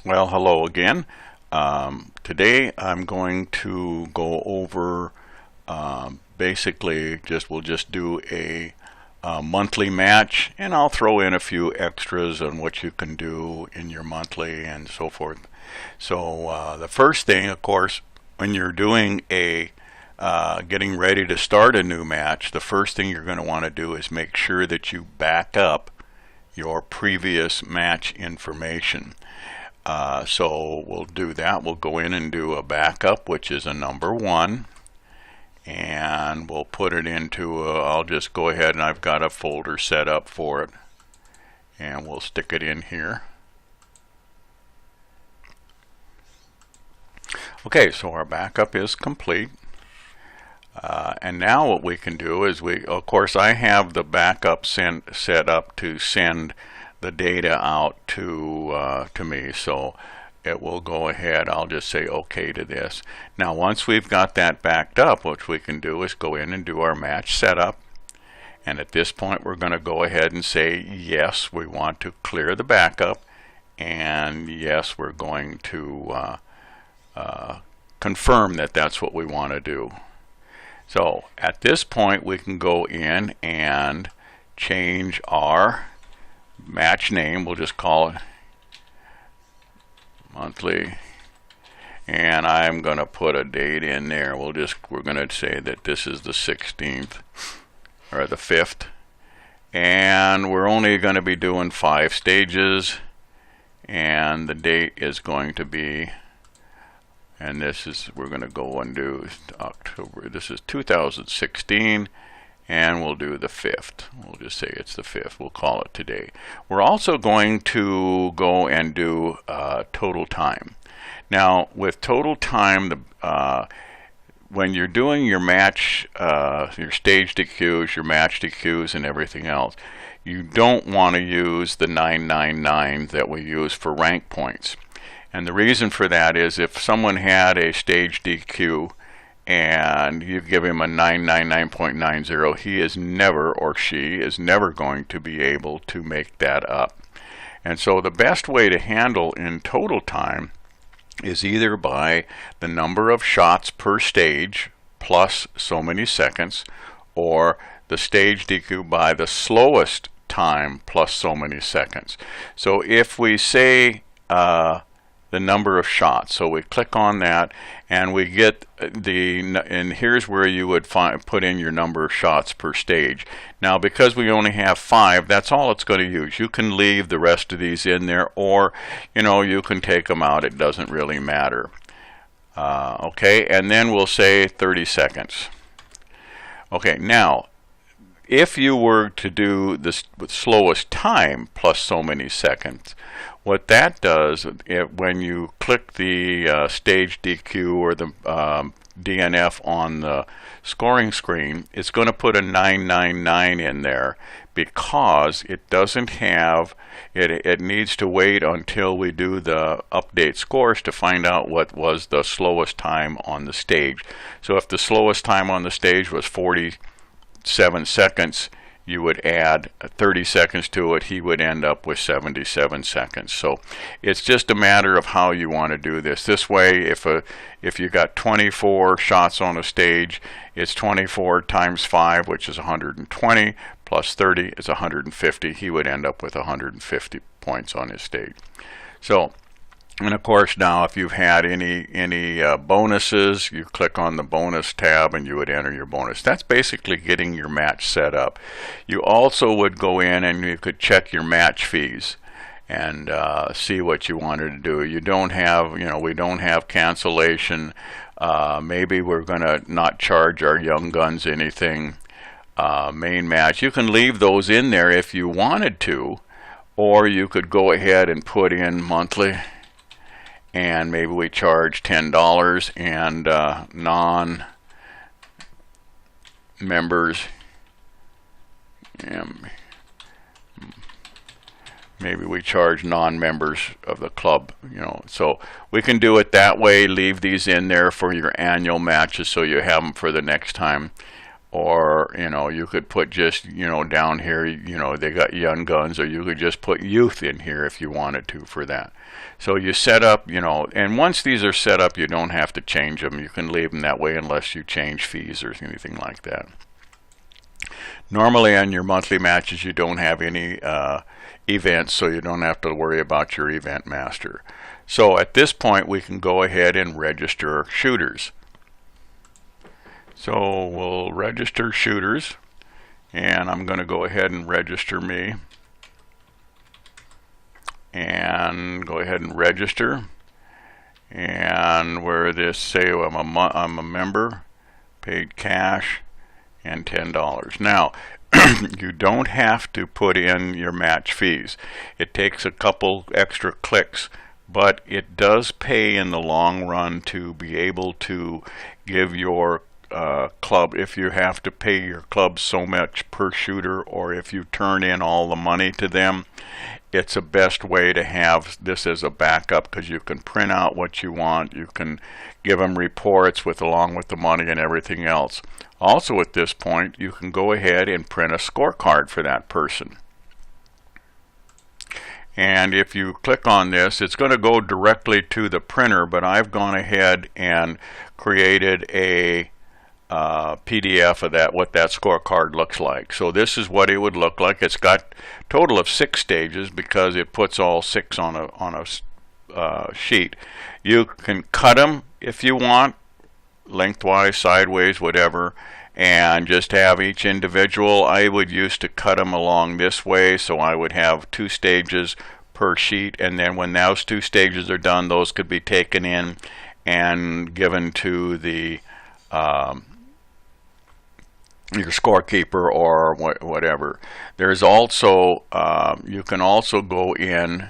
Well, hello again. Today I'm going to go over basically we'll just do a monthly match, and I'll throw in a few extras on what you can do in your monthly and so forth. So the first thing, of course, when you're doing a getting ready to start a new match, the first thing you're going to want to do is make sure that you back up your previous match information. So we'll do that. We'll go in and do a backup, which is a number 1, and we'll put it into I'll just go ahead, and I've got a folder set up for it, and we'll stick it in here. Okay, so our backup is complete. And now what we can do is of course, I have the backup set up to send the data out to me, so it will go ahead. I'll just say OK to this. Now once we've got that backed up, what we can do is go in and do our match setup, and at this point we're going to go ahead and say yes, we want to clear the backup, and yes, we're going to confirm that that's what we want to do. So at this point we can go in and change our match name. We'll just call it monthly, and I'm going to put a date in there. We're going to say that this is the 16th or the 5th, and we're only going to be doing 5 stages, and the date is going to be, and we're going to go and do October. This is 2016, and we'll do the 5th. We'll just say it's the 5th. We'll call it today. We're also going to go and do total time. Now with total time, when you're doing your match, your stage DQs, your match DQs, and everything else, you don't want to use the 999 that we use for rank points. And the reason for that is if someone had a stage DQ and you give him a 999.90, he is never, or she is never, going to be able to make that up. And so the best way to handle in total time is either by the number of shots per stage plus so many seconds, or the stage DQ by the slowest time plus so many seconds. So if we say the number of shots, so we click on that and we get and here's where you would put in your number of shots per stage. Now because we only have 5, that's all it's going to use. You can leave the rest of these in there, or you can take them out. It doesn't really matter. Okay, and then we'll say 30 seconds. Okay, now if you were to do this with slowest time plus so many seconds, what that does, when you click the stage DQ or the DNF on the scoring screen, it's going to put a 999 in there, because it doesn't have it needs to wait until we do the update scores to find out what was the slowest time on the stage. So if the slowest time on the stage was 47 seconds, you would add 30 seconds to it, he would end up with 77 seconds. So it's just a matter of how you want to do this. This way, if you got 24 shots on a stage, it's 24 times 5, which is 120, plus 30 is 150. He would end up with 150 points on his stage. So, and of course now if you've had any bonuses, you click on the bonus tab and you would enter your bonus. That's basically getting your match set up. You also would go in and you could check your match fees and see what you wanted to do. You don't have, we don't have cancellation. Maybe we're going to not charge our young guns anything. Main match, you can leave those in there if you wanted to, or you could go ahead and put in monthly, and maybe we charge $10, and non-members, maybe we charge non-members of the club, so we can do it that way. Leave these in there for your annual matches so you have them for the next time. or you could put just down here they got young guns, or you could just put youth in here if you wanted to for that. So you set up and once these are set up, you don't have to change them. You can leave them that way unless you change fees or anything like that. Normally on your monthly matches you don't have any events, so you don't have to worry about your event master. So at this point we can go ahead and register shooters. So we'll register shooters, and I'm going to go ahead and register me, and go ahead and register, and where this say I'm a member, paid cash, and $10. Now you don't have to put in your match fees. It takes a couple extra clicks, but it does pay in the long run to be able to give your club, if you have to pay your club so much per shooter, or if you turn in all the money to them, it's a best way to have this as a backup, because you can print out what you want, you can give them reports along with the money and everything else. Also at this point you can go ahead and print a scorecard for that person. And if you click on this, it's going to go directly to the printer, but I've gone ahead and created a PDF of that, what that scorecard looks like. So this is what it would look like. It's got a total of 6 stages because it puts all 6 on a sheet. You can cut them if you want, lengthwise, sideways, whatever, and just have each individual. I would used to cut them along this way, so I would have 2 stages per sheet, and then when those 2 stages are done, those could be taken in and given to the your scorekeeper or whatever. There's also you can also go in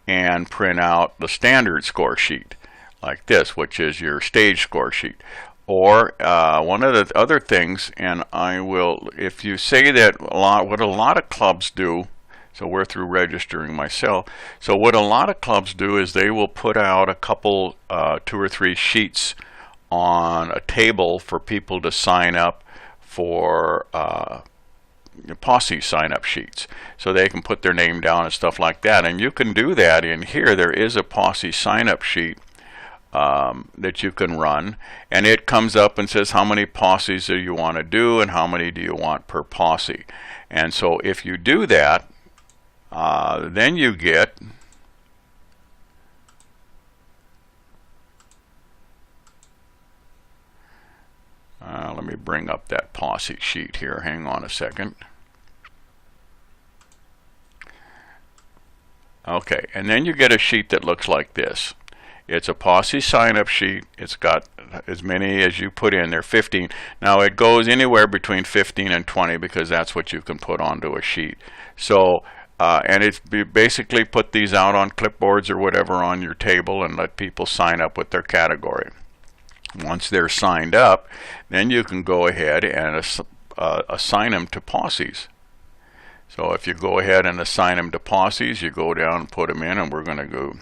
and print out the standard score sheet like this, which is your stage score sheet. Or one of the other things, and I will, if you say that what a lot of clubs do, so we're through registering myself, so what a lot of clubs do is they will put out a couple 2 or 3 sheets on a table for people to sign up for Posse sign-up sheets, so they can put their name down and stuff like that. And you can do that in here. There is a Posse sign-up sheet that you can run, and it comes up and says how many posses do you want to do and how many do you want per posse. And so if you do that, then you get let me bring up that Posse sheet here. Hang on a second. Okay, and then you get a sheet that looks like this. It's a Posse sign-up sheet. It's got as many as you put in there, 15. Now it goes anywhere between 15 and 20 because that's what you can put onto a sheet. So and it's basically put these out on clipboards or whatever on your table and let people sign up with their category. Once they're signed up, then you can go ahead and assign them to posses. So if you go ahead and assign them to posses, you go down and put them in, and we're going to go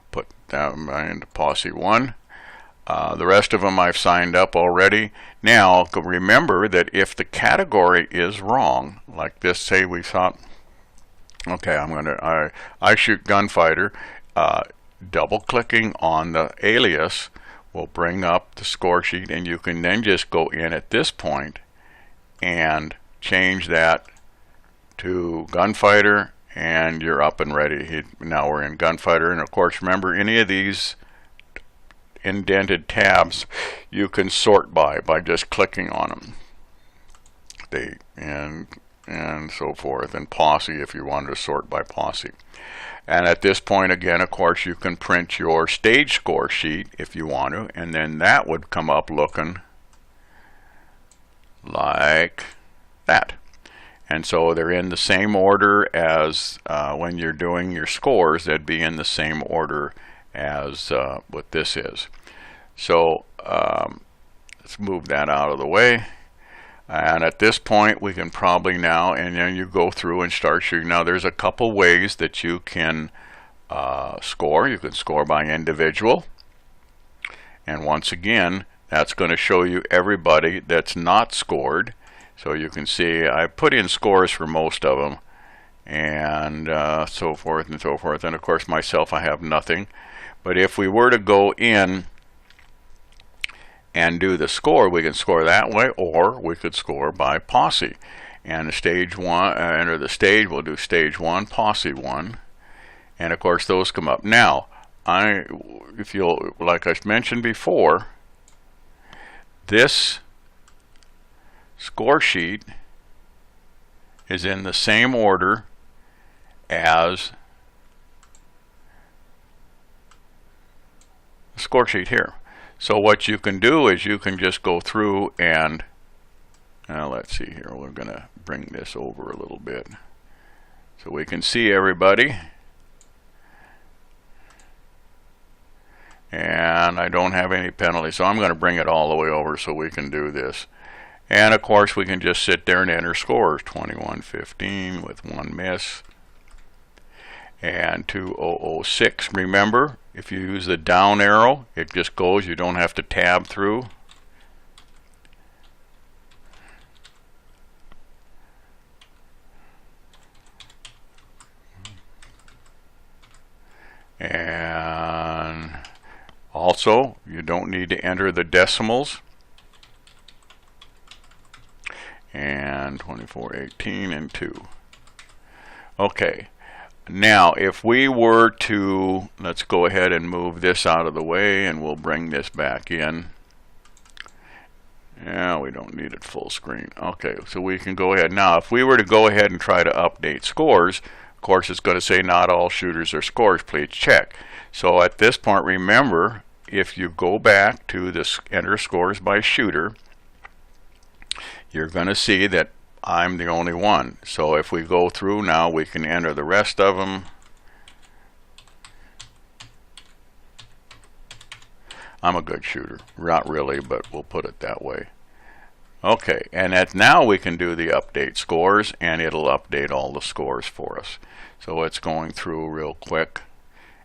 put them into Posse 1. The rest of them I've signed up already. Now remember that if the category is wrong, like this, say we thought, okay, I shoot gunfighter, double clicking on the alias will bring up the score sheet, and you can then just go in at this point and change that to gunfighter, and you're up and ready. Now we're in gunfighter, and of course remember any of these indented tabs you can sort by just clicking on them. And so forth, and Posse if you wanted to sort by Posse. And at this point again, of course, you can print your stage score sheet if you want to, and then that would come up looking like that. And so they're in the same order as when you're doing your scores. They'd be in the same order as what this is. So let's move that out of the way. And at this point we can probably now, and then you go through and start shooting. Now there's a couple ways that you can score. You can score by individual, and once again That's going to show you everybody that's not scored. So you can see I put in scores for most of them, and so forth and so forth. And of course myself, I have nothing. But if we were to go in and do the score, we can score that way, or we could score by posse. And the stage one, enter the stage, we'll do stage 1, posse 1. And of course those come up. Now, if you'll, like I mentioned before, this score sheet is in the same order as the score sheet here. So what you can do is you can just go through and let's see here, we're going to bring this over a little bit so we can see everybody. And I don't have any penalty, so I'm going to bring it all the way over so we can do this. And of course we can just sit there and enter scores. 21-15 with 1 miss. And 2006. Remember, if you use the down arrow, it just goes, you don't have to tab through. And also, you don't need to enter the decimals. And 24-18 and 2. Okay. Now, if we were to, let's go ahead and move this out of the way, and we'll bring this back in. Yeah, we don't need it full screen. Okay, so we can go ahead. Now, if we were to go ahead and try to update scores, of course, it's going to say not all shooters are scores. Please check. So at this point, remember, if you go back to this enter scores by shooter, you're going to see that I'm the only one. So if we go through now, we can enter the rest of them. I'm a good shooter. Not really, but we'll put it that way. Okay, and now we can do the update scores, and it'll update all the scores for us. So it's going through real quick,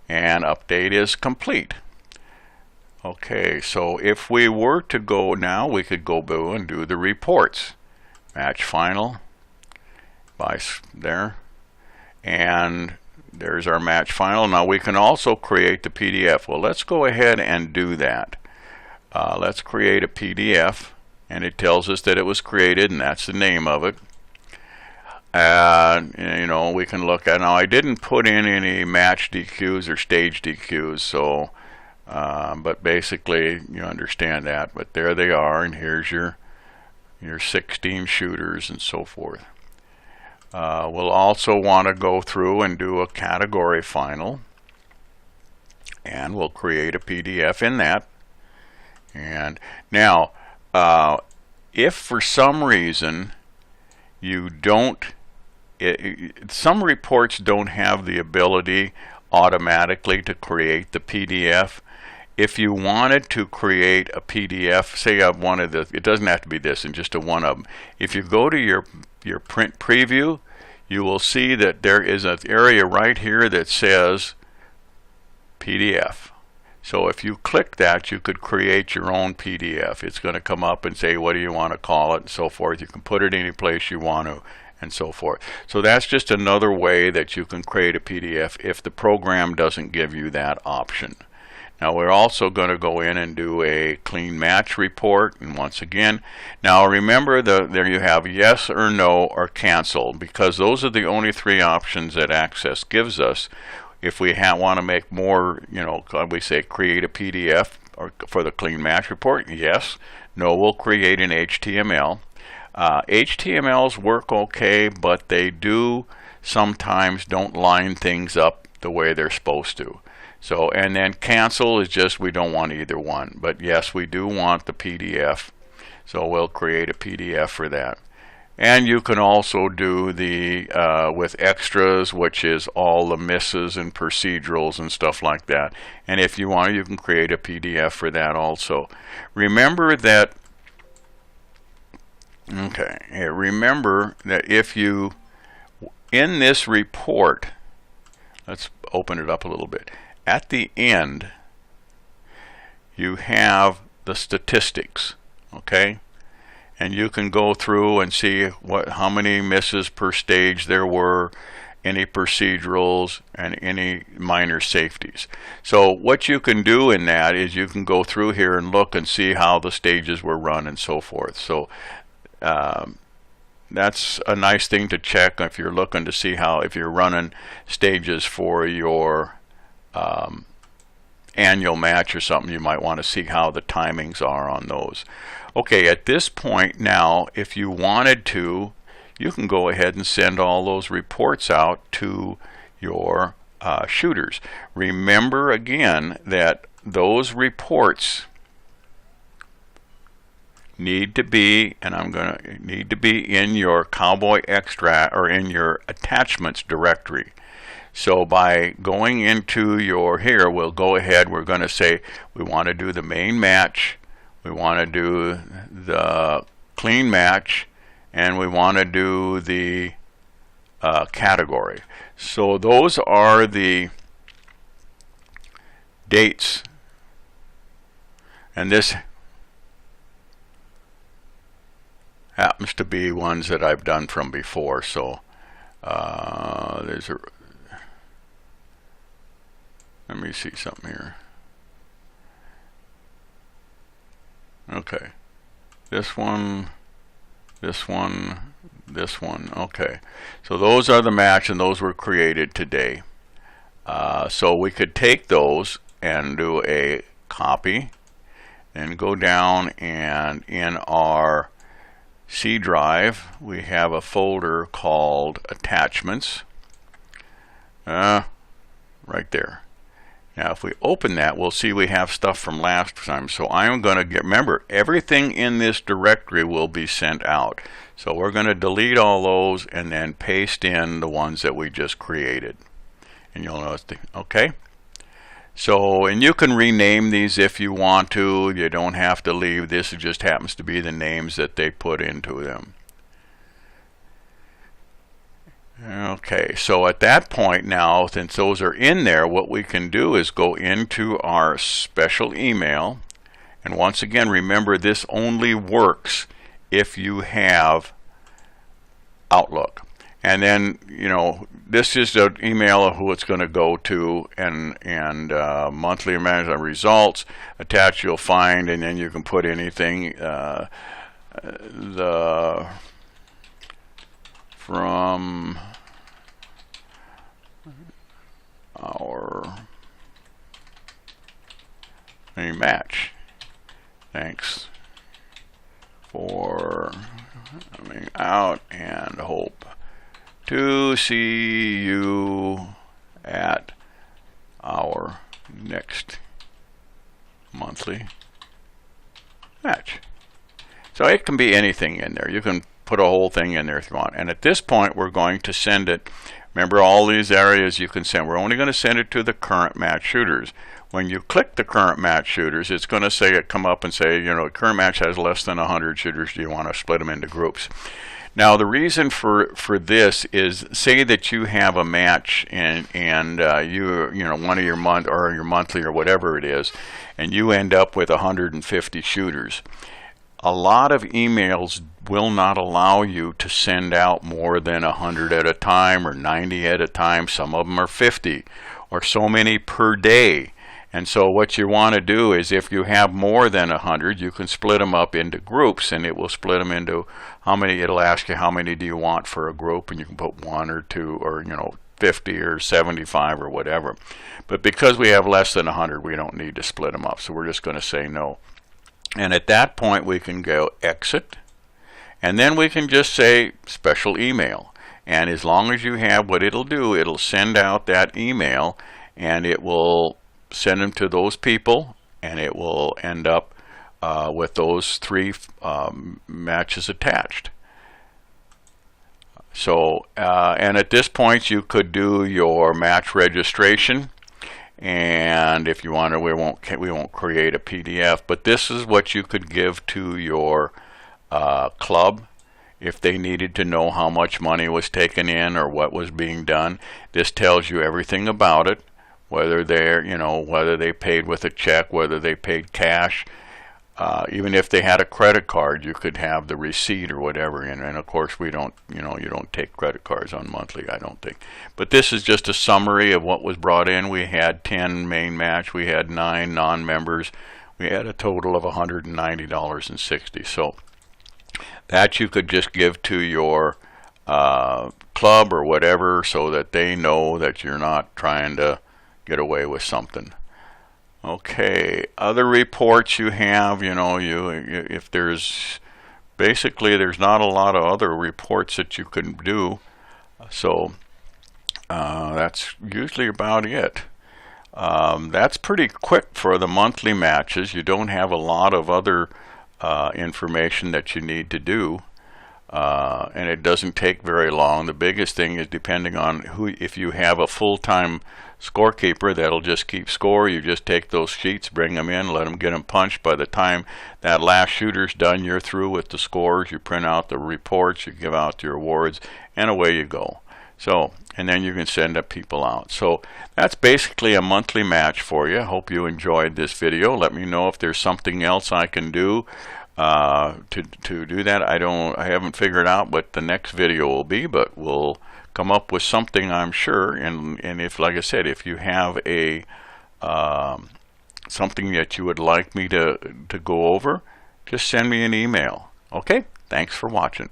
and update is complete. Okay, so if we were to go now, we could go and do the reports. Match final by there, and there's our match final. Now we can also create the PDF. Well, let's go ahead and do that. Let's create a PDF, and it tells us that it was created, and that's the name of it. You know, we can look at, now I didn't put in any match DQs or stage DQs, so but basically you understand that. But there they are, and here's your 16 shooters and so forth. We'll also want to go through and do a category final, and we'll create a PDF in that. And now if for some reason you don't, some reports don't have the ability automatically to create the PDF. If you wanted to create a PDF, say I wanted the, it doesn't have to be this, and just a one of them. If you go to your print preview, you will see that there is an area right here that says PDF. So if you click that, you could create your own PDF. It's going to come up and say, what do you want to call it, and so forth. You can put it any place you want to, and so forth. So that's just another way that you can create a PDF if the program doesn't give you that option. Now we're also going to go in and do a clean match report, and once again, now remember there you have yes or no or cancel, because those are the only three options that Access gives us. If we want to make more, you know, we say create a PDF or for the clean match report, yes. No, we'll create an HTML. HTMLs work okay, but they do sometimes don't line things up the way they're supposed to. So, and then cancel is just we don't want either one. But yes, we do want the PDF. So we'll create a PDF for that. And you can also do the with extras, which is all the misses and procedurals and stuff like that. And if you want, you can create a PDF for that also. Remember that, okay, remember that if you, in this report, let's open it up a little bit. At the end, you have the statistics, okay? And you can go through and see how many misses per stage there were, any procedurals, and any minor safeties. So what you can do in that is you can go through here and look and see how the stages were run and so forth. So that's a nice thing to check if you're looking to see how, if you're running stages for your annual match or something, you might want to see how the timings are on those. Okay, at this point now, if you wanted to, you can go ahead and send all those reports out to your shooters. Remember again that those reports need to be, and need to be in your Cowboy Extract or in your attachments directory. So by going into your here, we'll go ahead, we're going to say we want to do the main match, we want to do the clean match, and we want to do the category. So those are the dates, and this happens to be ones that I've done from before. So there's a, let me see something here. Okay, this one, this one, this one. Okay, so those are the match, and those were created today. So we could take those and do a copy and go down, and in our C drive we have a folder called attachments, right there. Now if we open that, we'll see we have stuff from last time. So I'm going to remember, everything in this directory will be sent out. So we're going to delete all those and then paste in the ones that we just created. And you'll notice, okay? So, and you can rename these if you want to. You don't have to leave. This just happens to be the names that they put into them. Okay, so at that point now, since those are in there, what we can do is go into our special email. And once again, remember, this only works if you have Outlook. And then, you know, this is the email of who it's going to go to, and monthly management results. Attached you'll find, and then you can put anything from our match. Thanks for coming out, and hope to see you at our next monthly match. So it can be anything in there. You can put a whole thing in there if you want. And at this point, we're going to send it. Remember, all these areas you can send. We're only going to send it to the current match shooters. When you click the current match shooters, it's going to say, it come up and say, you know, current match has less than 100 shooters. Do you want to split them into groups? Now, the reason for this is, say that you have a match and you know, one of your month or your monthly or whatever it is, and you end up with 150 shooters. A lot of emails will not allow you to send out more than 100 at a time or 90 at a time. Some of them are 50 or so many per day. And so what you want to do is, if you have more than 100, you can split them up into groups, and it will split them into how many. It'll ask you how many do you want for a group, and you can put 1 or 2 or, you know, 50 or 75 or whatever. But because we have less than 100, we don't need to split them up. So we're just going to say no. And at that point, we can go exit, and then we can just say special email. And as long as you have, what it'll do, it'll send out that email, and it will send them to those people, and it will end up with those 3 matches attached. So, and at this point, you could do your match registration. And if you want to, we won't create a PDF, but this is what you could give to your club if they needed to know how much money was taken in or what was being done. This tells you everything about it, whether they're, you know, whether they paid with a check, whether they paid cash, even if they had a credit card, you could have the receipt or whatever. And of course, we don't, you don't take credit cards on monthly, I don't think. But this is just a summary of what was brought in. We had 10 main match. We had 9 non-members. We had a total of $190.60. So that you could just give to your club or whatever, so that they know that you're not trying to get away with something. Okay, other reports you have, if there's there's not a lot of other reports that you can do, so that's usually about it. That's pretty quick for the monthly matches. You don't have a lot of other information that you need to do, and it doesn't take very long. The biggest thing is depending on if you have a full-time scorekeeper that'll just keep score, you just take those sheets, bring them in, let them get them punched. By the time that last shooter's done, you're through with the scores. You print out the reports, you give out your awards, and away you go. So, and then you can send up people out. So that's basically a monthly match for you. Hope you enjoyed this video. Let me know if there's something else I can do to do that. I haven't figured out what the next video will be, but we'll come up with something, I'm sure. And if, like I said, if you have a something that you would like me to go over, just send me an email. Okay, thanks for watching.